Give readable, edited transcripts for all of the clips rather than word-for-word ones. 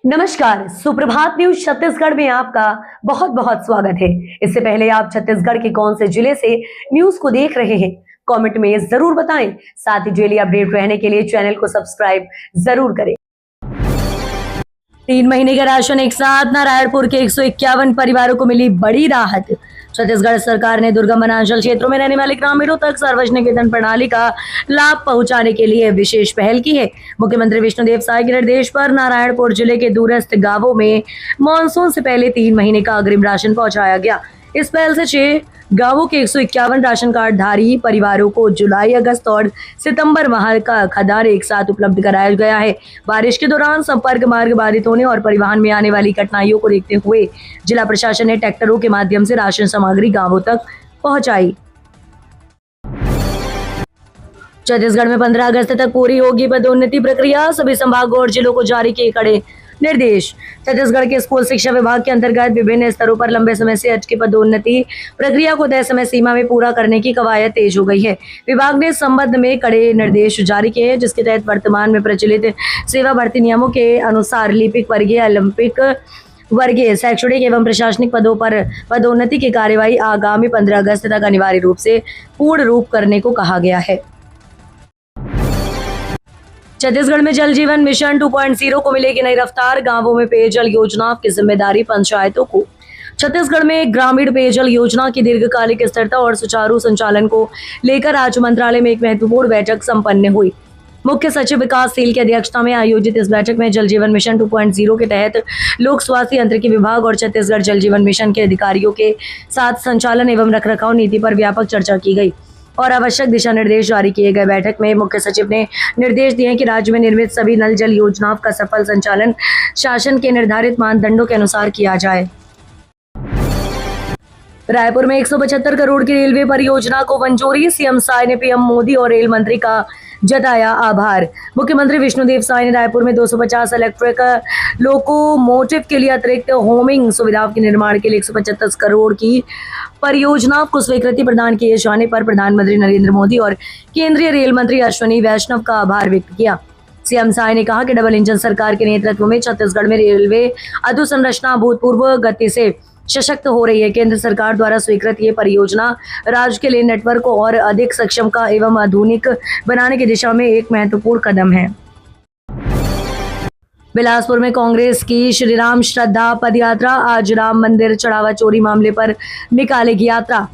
नमस्कार, सुप्रभात न्यूज छत्तीसगढ़ में आपका बहुत बहुत स्वागत है। इससे पहले आप छत्तीसगढ़ के कौन से जिले से न्यूज को देख रहे हैं, कमेंट में जरूर बताएं। साथ ही डेली अपडेट रहने के लिए चैनल को सब्सक्राइब जरूर करें। 3 महीने का राशन एक साथ नारायणपुर के 151 परिवारों को मिली बड़ी राहत। छत्तीसगढ़ सरकार ने दुर्गम वनांचल क्षेत्रों में रहने वाले ग्रामीणों तक सार्वजनिक वितरण प्रणाली का लाभ पहुंचाने के लिए विशेष पहल की है। मुख्यमंत्री विष्णुदेव साय के निर्देश पर नारायणपुर जिले के दूरस्थ गांवों में मानसून से पहले 3 महीने का अग्रिम राशन पहुंचाया गया। इस पहल से 6 गांवों के 151 राशन कार्ड धारी परिवारों को जुलाई, अगस्त और सितंबर माह का खाद्यान्न एक साथ उपलब्ध कराया गया है। बारिश के दौरान संपर्क मार्ग बाधित होने और परिवहन में आने वाली कठिनाइयों को देखते हुए जिला प्रशासन ने ट्रैक्टरों के माध्यम से राशन सामग्री गांवों तक पहुंचाई। छत्तीसगढ़ में 15 अगस्त तक पूरी होगी पदोन्नति प्रक्रिया, सभी संभागों और जिलों को जारी किए कड़े निर्देश। छत्तीसगढ़ के स्कूल शिक्षा विभाग के अंतर्गत विभिन्न स्तरों पर लंबे समय से अटकी पदोन्नति प्रक्रिया को तय समय सीमा में पूरा करने की कवायद तेज हो गई है। विभाग ने इस संबंध में कड़े निर्देश जारी किए हैं, जिसके तहत वर्तमान में प्रचलित सेवा भर्ती नियमों के अनुसार लिपिक वर्गीय, ओलंपिक वर्गीय, शैक्षणिक एवं प्रशासनिक पदों पर पदोन्नति की कार्यवाही आगामी 15 अगस्त तक अनिवार्य रूप से पूर्ण रूप करने को कहा गया है। छत्तीसगढ़ में जल जीवन मिशन 2.0 को मिलेगी नई रफ्तार, गांवों में पेयजल योजना की जिम्मेदारी पंचायतों को। छत्तीसगढ़ में ग्रामीण पेयजल योजना की दीर्घकालिक स्थिरता और सुचारू संचालन को लेकर आज मंत्रालय में एक महत्वपूर्ण बैठक संपन्न हुई। मुख्य सचिव विकास सील की अध्यक्षता में आयोजित इस बैठक में जल जीवन मिशन 2.0 के तहत लोक स्वास्थ्य यांत्रिकी विभाग और छत्तीसगढ़ जल जीवन मिशन के अधिकारियों के साथ संचालन एवं रखरखाव नीति पर व्यापक चर्चा की गई और आवश्यक दिशा निर्देश जारी किए गए। बैठक में मुख्य सचिव ने निर्देश दिए कि राज्य में निर्मित सभी नल जल योजनाओं का सफल संचालन शासन के निर्धारित मानदंडों के अनुसार किया जाए। रायपुर में 175 करोड़ की रेलवे परियोजना को मंजूरी, सीएम साय ने पीएम मोदी और रेल मंत्री का जताया आभार। मुख्यमंत्री विष्णुदेव साय ने रायपुर में 250 इलेक्ट्रिक लोकोमोटिव के लिए अतिरिक्त होमिंग सुविधाओं के निर्माण के लिए 175 करोड़ की परियोजना को स्वीकृति प्रदान किए जाने पर प्रधानमंत्री नरेंद्र मोदी और केंद्रीय रेल मंत्री अश्विनी वैष्णव का आभार व्यक्त किया। सीएम साय ने कहा कि डबल इंजन सरकार के नेतृत्व में छत्तीसगढ़ में रेलवे अधोसंरचना अभूतपूर्व गति से सशक्त हो रही है। केंद्र सरकार द्वारा स्वीकृत ये परियोजना राज्य के लिए नेटवर्क को और अधिक सक्षम का एवं आधुनिक बनाने की दिशा में एक महत्वपूर्ण कदम है। बिलासपुर में कांग्रेस की श्रीराम श्रद्धा पदयात्रा, आज राम मंदिर चढ़ावा चोरी मामले पर निकालेगी यात्रा।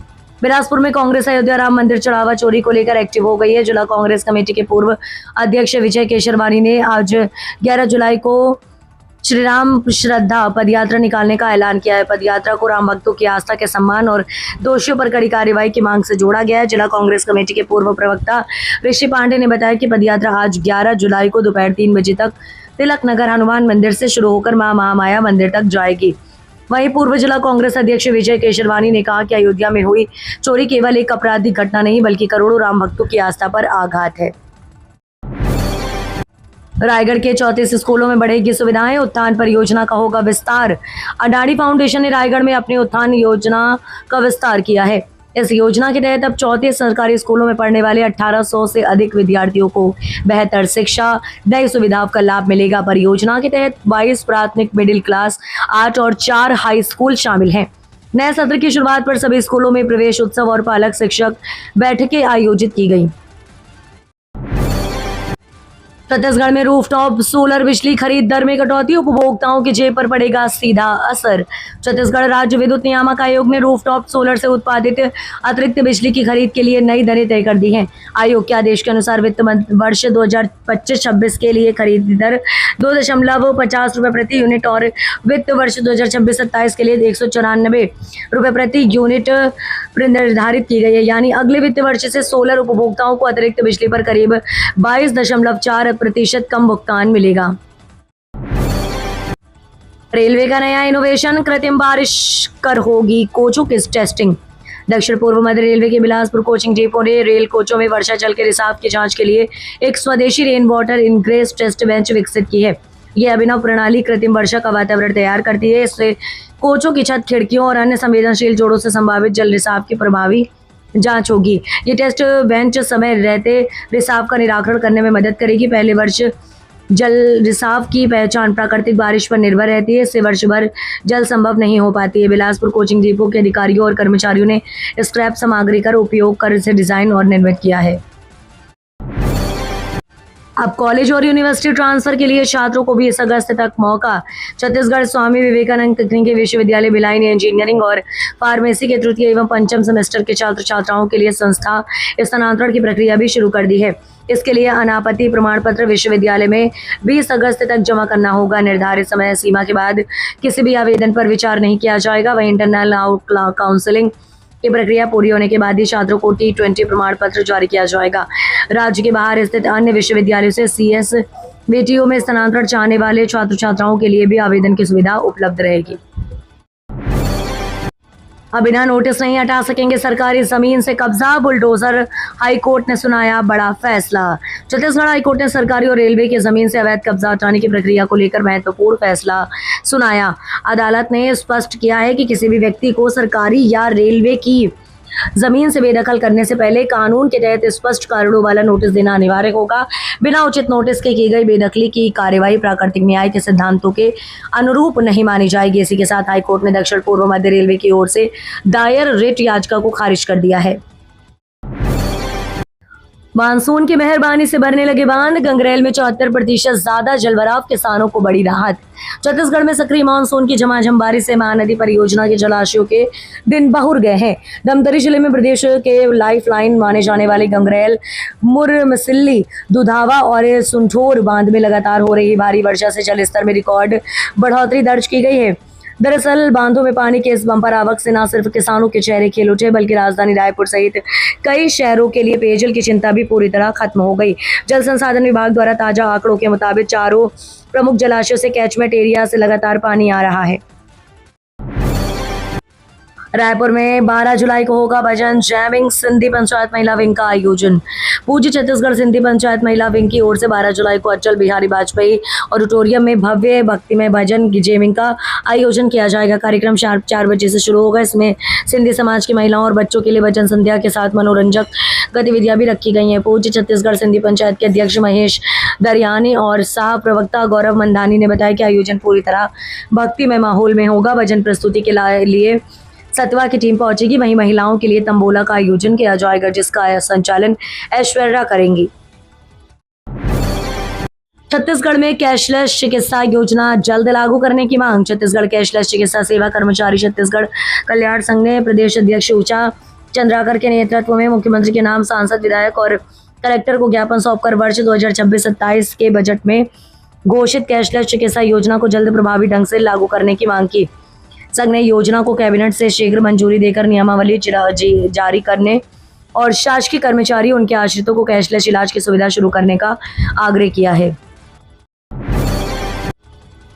बिलासपुर में कांग्रेस अयोध्या राम मंदिर चढ़ावा चोरी को लेकर एक्टिव हो गई है। जिला कांग्रेस कमेटी के पूर्व अध्यक्ष विजय केशरवानी ने आज 11 जुलाई को श्रीराम श्रद्धा पदयात्रा निकालने का ऐलान किया है। पदयात्रा को राम भक्तों की आस्था के सम्मान और दोषियों पर कड़ी कार्रवाई की मांग से जोड़ा गया है। जिला कांग्रेस कमेटी के पूर्व प्रवक्ता ऋषि पांडे ने बताया कि पदयात्रा आज 11 जुलाई को दोपहर 3 बजे तक तिलक नगर हनुमान मंदिर से शुरू होकर मां महामाया मंदिर तक जाएगी। वहीं पूर्व जिला कांग्रेस अध्यक्ष विजय केशरवानी ने कहा कि अयोध्या में हुई चोरी केवल एक आपराधिक घटना नहीं बल्कि करोड़ों राम भक्तों की आस्था पर आघात है। रायगढ़ के 34 स्कूलों में बढ़ेगी सुविधाएं, उत्थान परियोजना का होगा विस्तार। अडानी फाउंडेशन ने रायगढ़ में अपनी उत्थान योजना का विस्तार किया है। इस योजना के तहत अब 34 सरकारी स्कूलों में पढ़ने वाले 1800 से अधिक विद्यार्थियों को बेहतर शिक्षा, नई सुविधाओं का लाभ मिलेगा। परियोजना के तहत 22 प्राथमिक, मिडिल क्लास, 8 और 4 हाई स्कूल शामिल हैं। नए सत्र की शुरुआत पर सभी स्कूलों में प्रवेश उत्सव और पालक शिक्षक बैठकें आयोजित की गई। छत्तीसगढ़ में रूफटॉप सोलर बिजली खरीद दर में कटौती, उपभोक्ताओं की जेब पर पड़ेगा सीधा असर। छत्तीसगढ़ राज्य विद्युत नियामक आयोग ने रूफटॉप सोलर से उत्पादित अतिरिक्त बिजली की खरीद के लिए नई दरें तय कर दी हैं। आयोग के आदेश के अनुसार वित्त वर्ष 2025-26 के लिए खरीद दर 2.50 रुपए प्रति यूनिट और वित्त वर्ष 2026-27 के लिए 194 रुपए प्रति यूनिट निर्धारित की गई है। यानी अगले वित्त वर्ष से सोलर उपभोक्ताओं को अतिरिक्त बिजली पर करीब 22.4% कम भुगतान मिलेगा। रेलवे का नया इनोवेशन, कृत्रिम बारिश कर होगी कोचों की टेस्टिंग। दक्षिण पूर्व मध्य रेलवे के बिलासपुर कोचिंग डिपो ने रेल कोचों में वर्षा जल के रिसाव की जांच के लिए एक स्वदेशी rain water ingress test bench विकसित की है। यह अभिनव प्रणाली कृत्रिम वर्षा का वातावरण तैयार करती है। इससे कोचों की छत, खिड़कियों और अन्य संवेदनशील जोड़ों से संभावित जल रिसाव की प्रभावी जांच होगी। ये टेस्ट बेंच समय रहते रिसाव का निराकरण करने में मदद करेगी। पहले वर्ष जल रिसाव की पहचान प्राकृतिक बारिश पर निर्भर रहती है, इससे वर्ष भर जल संभव नहीं हो पाती है। बिलासपुर कोचिंग डिपो के अधिकारियों और कर्मचारियों ने स्क्रैप सामग्री का उपयोग कर इसे डिजाइन और निर्मित किया है। अब कॉलेज और यूनिवर्सिटी ट्रांसफर के लिए छात्रों को भी इस अगस्त तक मौका। छत्तीसगढ़ स्वामी विवेकानंद तकनीकी विश्वविद्यालय भिलाई ने इंजीनियरिंग और फार्मेसी के तृतीय एवं पंचम सेमेस्टर के छात्र छात्राओं के लिए संस्था स्थानांतरण की प्रक्रिया भी शुरू कर दी है। इसके लिए अनापत्ति प्रमाण पत्र विश्वविद्यालय में 20 अगस्त तक जमा करना होगा। निर्धारित समय सीमा के बाद किसी भी आवेदन पर विचार नहीं किया जाएगा। वहीं इंटरनल आउट काउंसलिंग की प्रक्रिया पूरी होने के बाद ही छात्रों को T20 प्रमाण पत्र जारी किया जाएगा। राज्य के बाहर स्थित अन्य विश्वविद्यालयों से CSVTO में स्थानांतरण चाहने वाले छात्र छात्राओं के लिए भी आवेदन की सुविधा उपलब्ध रहेगी। अब बिना नोटिस नहीं हटा सकेंगे सरकारी जमीन से कब्जा, बुलडोजर। हाईकोर्ट ने सुनाया बड़ा फैसला। छत्तीसगढ़ हाईकोर्ट ने सरकारी और रेलवे की जमीन से अवैध कब्जा हटाने की प्रक्रिया को लेकर महत्वपूर्ण फैसला सुनाया। अदालत ने स्पष्ट किया है कि किसी भी व्यक्ति को सरकारी या रेलवे की जमीन से बेदखल करने से पहले कानून के तहत स्पष्ट कारणों वाला नोटिस देना अनिवार्य होगा। बिना उचित नोटिस के की गई बेदखली की कार्यवाही प्राकृतिक न्याय के सिद्धांतों के अनुरूप नहीं मानी जाएगी। इसी के साथ हाईकोर्ट ने दक्षिण पूर्व मध्य रेलवे की ओर से दायर रिट याचिका को खारिज कर दिया है। मानसून की मेहरबानी से भरने लगे बांध, गंगरेल में 74% ज्यादा जलभराव, किसानों को बड़ी राहत। छत्तीसगढ़ में सक्रिय मानसून की झमाझम बारिश से महानदी परियोजना के जलाशयों के दिन बहुर गए हैं। धमतरी जिले में प्रदेश के लाइफलाइन माने जाने वाले गंगरेल, मुरमसिल्ली, दुधावा और सुंठोर बांध में लगातार हो रही भारी वर्षा से जलस्तर में रिकॉर्ड बढ़ोतरी दर्ज की गई है। दरअसल बांधों में पानी के इस बंपर आवक से न सिर्फ किसानों के चेहरे खिल उठे, बल्कि राजधानी रायपुर सहित कई शहरों के लिए पेयजल की चिंता भी पूरी तरह खत्म हो गई। जल संसाधन विभाग द्वारा ताजा आंकड़ों के मुताबिक चारों प्रमुख जलाशयों से कैचमेंट एरिया से लगातार पानी आ रहा है। रायपुर में 12 जुलाई को होगा भजन जैमिंग सिंधी पंचायत महिला विंग का आयोजन। पूज्य छत्तीसगढ़ सिंधी पंचायत महिला विंग की ओर से 12 जुलाई को अटल बिहारी वाजपेयी ऑडिटोरियम में भव्य भक्तिमय भजन जैमिंग का आयोजन किया जाएगा। कार्यक्रम शार्प 4 बजे से शुरू होगा। इसमें सिंधी समाज की महिलाओं और बच्चों के लिए भजन संध्या के साथ मनोरंजक गतिविधियां भी रखी गई हैं। पूज्य छत्तीसगढ़ सिंधी पंचायत के अध्यक्ष महेश दरियानी और सह प्रवक्ता गौरव मंधानी ने बताया कि आयोजन पूरी तरह भक्तिमय माहौल में होगा। भजन प्रस्तुति के लिए सतवा की टीम पहुंचेगी। वहीं महिलाओं के लिए तंबोला का आयोजन किया जाएगा, जिसका संचालन ऐश्वर्या करेंगी। छत्तीसगढ़ में कैशलेस चिकित्सा योजना जल्द लागू करने की मांग। छत्तीसगढ़ कैशलेस चिकित्सा सेवा कर्मचारी छत्तीसगढ़ कल्याण संघ ने प्रदेश अध्यक्ष ऊषा चंद्राकर के नेतृत्व में मुख्यमंत्री के नाम सांसद, विधायक और कलेक्टर को ज्ञापन सौंपकर वर्ष 2026-27 के बजट में घोषित कैशलेस चिकित्सा योजना को जल्द प्रभावी ढंग से लागू करने की मांग की। संघ ने योजना को कैबिनेट से शीघ्र मंजूरी देकर नियमावली जारी करने और शासकीय कर्मचारी उनके आश्रितों को कैशलेस इलाज की सुविधा शुरू करने का आग्रह किया है।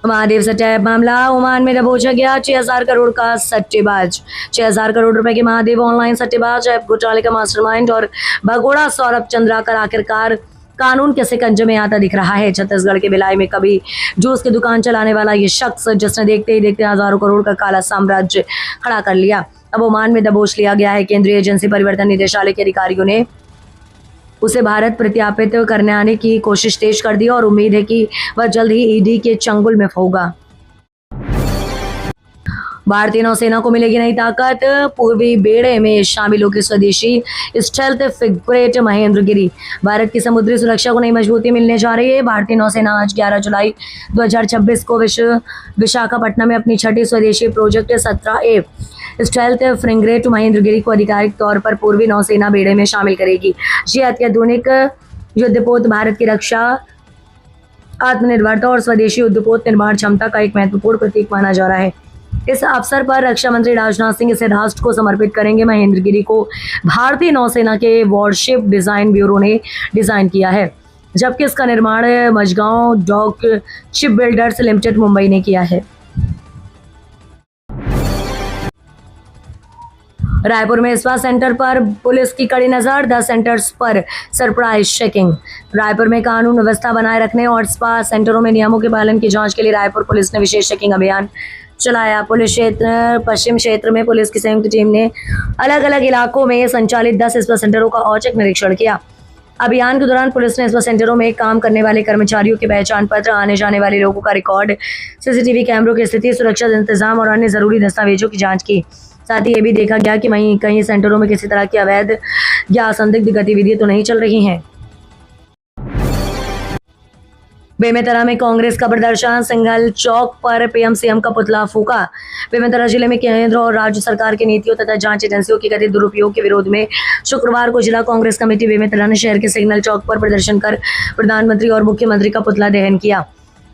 महादेव सट्टा मामला, ओमान में दबोचा गया 6000 करोड़ का सट्टेबाज। 6000 करोड़ रुपए के महादेव ऑनलाइन सट्टेबाज, ऐप घोटाले का मास्टरमाइंड और भगोड़ा सौरभ चंद्राकर आखिरकार कानून के शिकंजे में आता दिख रहा है। छत्तीसगढ़ के भिलाई में कभी जूस की दुकान चलाने वाला ये शख्स, जिसने देखते ही देखते हजारों करोड़ का काला साम्राज्य खड़ा कर लिया, अब ओमान में दबोच लिया गया है। केंद्रीय एजेंसी परिवर्तन निदेशालय के अधिकारियों ने उसे भारत प्रत्यार्पित करने आने की कोशिश तेज कर दी और उम्मीद है कि वह जल्द ही ईडी के चंगुल में होगा। भारतीय नौसेना को मिलेगी नई ताकत, पूर्वी बेड़े में शामिल होगी स्वदेशी स्टेल्थ फ्रिगेट महेंद्रगिरी। भारत की समुद्री सुरक्षा को नई मजबूती मिलने जा रही है। भारतीय नौसेना आज 11 जुलाई 2026 को विशाखापट्टनम में अपनी छठी स्वदेशी project 17A stealth frigate Mahendragiri को आधिकारिक तौर पर पूर्वी नौसेना बेड़े में शामिल करेगी। ये अत्याधुनिक युद्धपोत भारत की रक्षा, आत्मनिर्भरता और स्वदेशी युद्धपोत निर्माण क्षमता का एक महत्वपूर्ण प्रतीक माना जा रहा है। इस अवसर पर रक्षा मंत्री राजनाथ सिंह इसे राष्ट्र को समर्पित करेंगे। महेंद्रगिरी को भारतीय नौसेना के वॉरशिप डिजाइन ब्यूरो ने डिजाइन किया है, जबकि इसका निर्माण Mazagon dock ship builders limited Mumbai ने किया है। रायपुर में स्पा सेंटर पर पुलिस की कड़ी नजर, 10 सेंटर्स पर सरप्राइज चेकिंग। रायपुर में कानून व्यवस्था बनाए रखने और स्पा सेंटरों में नियमों के पालन की जांच के लिए रायपुर पुलिस ने विशेष चेकिंग अभियान चलाया। पुलिस क्षेत्र पश्चिम क्षेत्र में पुलिस की संयुक्त टीम ने अलग अलग इलाकों में संचालित 10 स्पा सेंटरों का औचक निरीक्षण किया। अभियान के दौरान पुलिस ने इस बस सेंटरों में काम करने वाले कर्मचारियों के पहचान पत्र, आने जाने वाले लोगों का रिकॉर्ड, सीसीटीवी कैमरों की स्थिति, सुरक्षा इंतजाम और अन्य जरूरी दस्तावेजों की जांच की। साथ ही ये भी देखा गया कि वहीं कहीं सेंटरों में किसी तरह की अवैध या संदिग्ध गतिविधियां तो नहीं चल रही हैं। बेमेतरा में कांग्रेस का प्रदर्शन, सिंघल चौक पर पीएम सीएम का पुतला फूका। बेमेतरा जिले में केंद्र और राज्य सरकार की नीतियों तथा जांच एजेंसियों के कथित दुरुपयोग के विरोध में शुक्रवार को जिला कांग्रेस कमेटी बेमेतरा ने शहर के सिग्नल चौक पर प्रदर्शन कर प्रधानमंत्री और मुख्यमंत्री का पुतला दहन किया।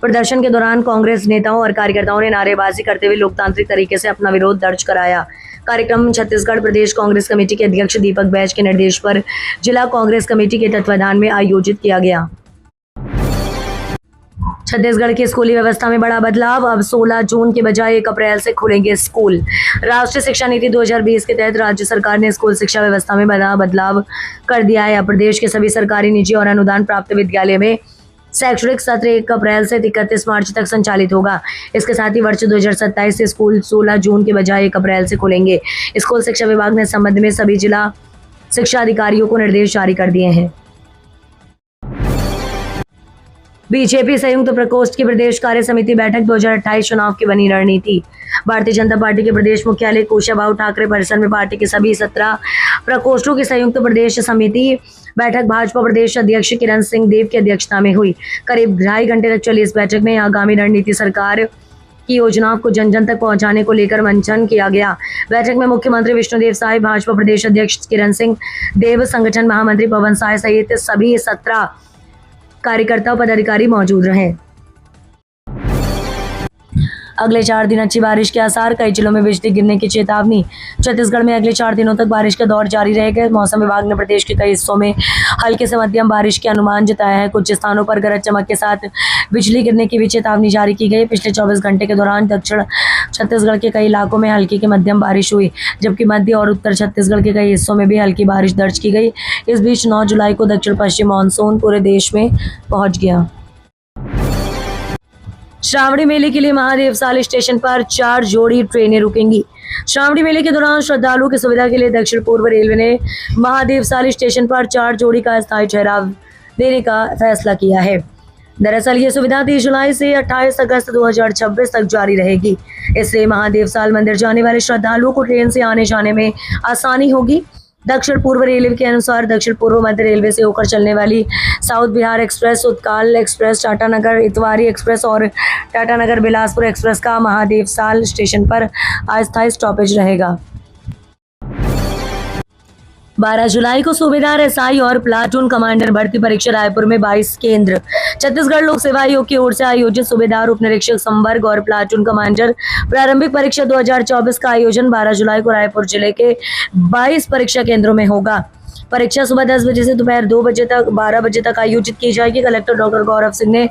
प्रदर्शन के दौरान कांग्रेस नेताओं और कार्यकर्ताओं ने नारेबाजी करते हुए लोकतांत्रिक तरीके से अपना विरोध दर्ज कराया। कार्यक्रम छत्तीसगढ़ प्रदेश कांग्रेस कमेटी के अध्यक्ष दीपक बैज के निर्देश पर जिला कांग्रेस कमेटी के तत्वाधान में आयोजित किया गया। छत्तीसगढ़ की स्कूली व्यवस्था में बड़ा बदलाव, अब 16 जून के बजाय 1 अप्रैल से खुलेंगे स्कूल। राष्ट्रीय शिक्षा नीति 2020 के तहत राज्य सरकार ने स्कूल शिक्षा व्यवस्था में बड़ा बदलाव कर दिया है। प्रदेश के सभी सरकारी, निजी और अनुदान प्राप्त विद्यालय में शैक्षणिक सत्र 1 अप्रैल से 31 मार्च तक संचालित होगा। इसके साथ ही वर्ष 2027 से स्कूल 16 जून के बजाय 1 अप्रैल से खुलेंगे। स्कूल शिक्षा विभाग ने इस संबंध में सभी जिला शिक्षा अधिकारियों को निर्देश जारी कर दिए हैं। बीजेपी संयुक्त प्रकोष्ठ की प्रदेश कार्य समिति बैठक 2028 चुनाव की बनी रणनीति। भारतीय जनता पार्टी के प्रदेश मुख्यालय कुशाभाऊ ठाकरे परिसर में पार्टी के सभी 17 प्रकोष्ठों की संयुक्त प्रदेश समिति बैठक भाजपा प्रदेश अध्यक्ष किरण सिंह देव की अध्यक्षता में हुई। करीब 2.5 घंटे तक चली इस बैठक में आगामी रणनीति सरकार की योजनाओं को जन जन तक पहुंचाने को लेकर मंथन किया गया। बैठक में मुख्यमंत्री विष्णुदेव साय, भाजपा प्रदेश अध्यक्ष किरण सिंह देव, संगठन महामंत्री पवन साय सहित सभी 17 कार्यकर्ता पदाधिकारी मौजूद रहे। अगले 4 दिन अच्छी बारिश के आसार, कई जिलों में बिजली गिरने की चेतावनी। छत्तीसगढ़ में अगले 4 दिनों तक बारिश का दौर जारी रहेगा। मौसम विभाग ने प्रदेश के कई हिस्सों में हल्के से मध्यम बारिश के अनुमान जताया है। कुछ स्थानों पर गरज चमक के साथ बिजली गिरने की भी चेतावनी जारी की गई। पिछले 24 घंटे के दौरान दक्षिण छत्तीसगढ़ के कई इलाकों में हल्की की मध्यम बारिश हुई, जबकि मध्य और उत्तर छत्तीसगढ़ के कई हिस्सों में भी हल्की बारिश दर्ज की गई। इस बीच 9 जुलाई को दक्षिण पश्चिम मानसून पूरे देश में पहुंच गया। श्रावणी मेले के लिए महादेवसाल स्टेशन पर 4 जोड़ी ट्रेनें रुकेंगी। श्रावणी मेले के दौरान श्रद्धालुओं की सुविधा के लिए दक्षिण पूर्व रेलवे ने महादेवसाल स्टेशन पर 4 जोड़ी का स्थायी ठहराव देने का फैसला किया है। दरअसल ये सुविधा 30 जुलाई से 28 अगस्त 2026 तक जारी रहेगी। इससे महादेवसाल मंदिर जाने वाले श्रद्धालुओं को ट्रेन से आने जाने में आसानी होगी। दक्षिण पूर्व रेलवे के अनुसार दक्षिण पूर्व मध्य रेलवे से होकर चलने वाली south Bihar express, Utkal express, Tatanagar Itwari express और टाटानगर बिलासपुर एक्सप्रेस का महादेवसाल स्टेशन पर अस्थायी स्टॉपेज रहेगा। 12 जुलाई को सूबेदार एसआई और प्लाटून कमांडर भर्ती परीक्षा रायपुर में 22 केंद्र। छत्तीसगढ़ लोक सेवा आयोग की ओर से आयोजित सूबेदार, उप निरीक्षक संवर्ग और प्लाटून कमांडर प्रारंभिक परीक्षा 2024 का आयोजन 12 जुलाई को रायपुर जिले के 22 परीक्षा केंद्रों में होगा। परीक्षा सुबह 10 बजे से दोपहर 2 बजे तक 12 बजे तक आयोजित की जाएगी। कलेक्टर डॉक्टर गौरव सिंह ने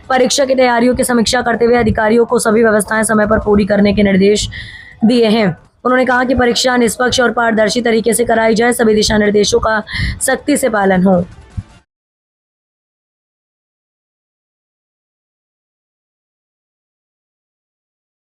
परीक्षा की तैयारियों की समीक्षा करते हुए अधिकारियों को सभी व्यवस्थाएं समय पर पूरी करने के निर्देश दिए हैं। उन्होंने कहा कि परीक्षा निष्पक्ष और पारदर्शी तरीके से कराई जाए, सभी दिशा निर्देशों का सख्ती से पालन हो।